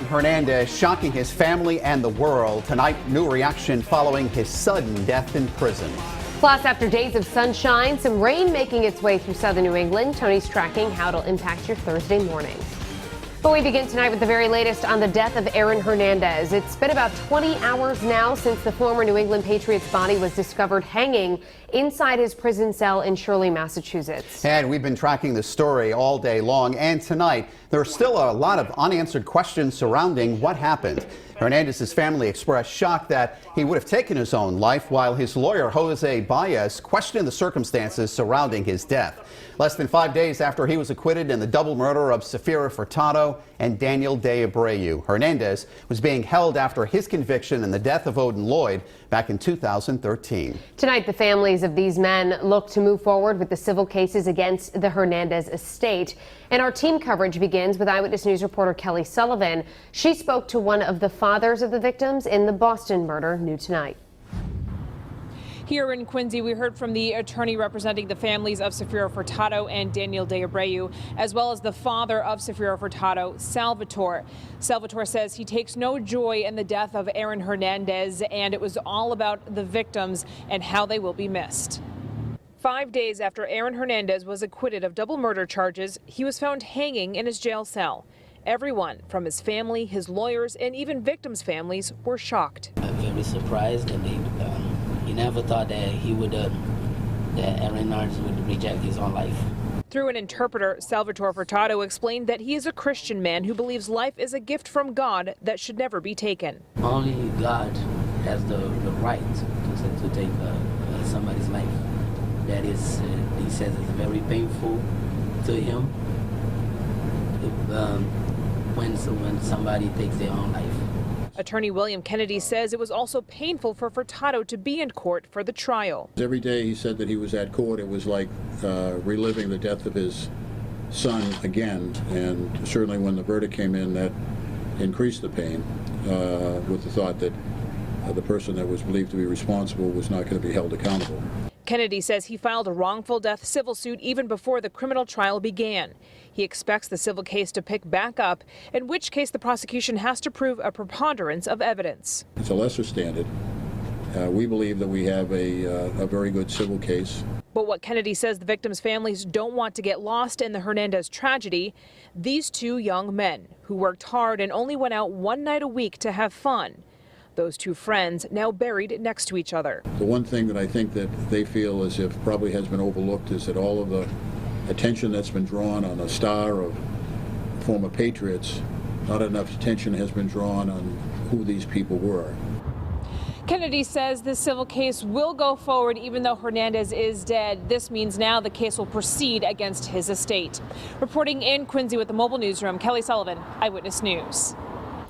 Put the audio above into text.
Hernandez shocking his family and the world. Tonight, new reaction following his sudden death in prison. Plus, after days of sunshine, some rain making its way through southern New England. Tony's tracking how it'll impact your Thursday morning. But we begin tonight with the very latest on the death of Aaron Hernandez. It's been about 20 hours now since the former New England Patriots body was discovered hanging inside his prison cell in Shirley, Massachusetts. And we've been tracking the story all day long. And tonight, there are still a lot of unanswered questions surrounding what happened. Hernandez's family expressed shock that he would have taken his own life, while his lawyer, Jose Baez, questioned the circumstances surrounding his death. Less than 5 days after he was acquitted in the double murder of Safira Furtado and Daniel De Abreu, Hernandez was being held after his conviction in the death of Odin Lloyd back in 2013. Tonight, the families of these men look to move forward with the civil cases against the Hernandez estate. And our team coverage begins with Eyewitness News reporter Kelly Sullivan. She spoke to one of the fathers of the victims in the Boston murder, new tonight. Here in Quincy, we heard from the attorney representing the families of Safira Furtado and Daniel De Abreu, as well as the father of Safira Furtado, Salvatore. Salvatore says he takes no joy in the death of Aaron Hernandez, and it was all about the victims and how they will be missed. 5 days after Aaron Hernandez was acquitted of double murder charges, he was found hanging in his jail cell. Everyone from his family, his lawyers, and even victims' families were shocked. I'm very surprised, and he never thought that that Aaron Hernandez would reject his own life. Through an interpreter, Salvatore Furtado explained that he is a Christian man who believes life is a gift from God that should never be taken. Only God has the right to take somebody's life. That is, he says it's very painful to him when somebody takes their own life. Attorney William Kennedy says it was also painful for Furtado to be in court for the trial. Every day he said that he was at court, it was like reliving the death of his son again. And certainly when the verdict came in, that increased the pain with the thought that the person that was believed to be responsible was not going to be held accountable. Kennedy says he filed a wrongful death civil suit even before the criminal trial began. He expects the civil case to pick back up, in which case the prosecution has to prove a preponderance of evidence. It's a lesser standard. We believe that we have a very good civil case. But what Kennedy says the victims' families don't want to get lost in the Hernandez tragedy, these two young men who worked hard and only went out one night a week to have fun. Those two friends now buried next to each other. The one thing that I think that they feel as if probably has been overlooked is that all of the attention that's been drawn on a star of former Patriots, not enough attention has been drawn on who these people were. Kennedy says this civil case will go forward even though Hernandez is dead. This means now the case will proceed against his estate. Reporting in Quincy with the Mobile Newsroom, Kelly Sullivan, Eyewitness News.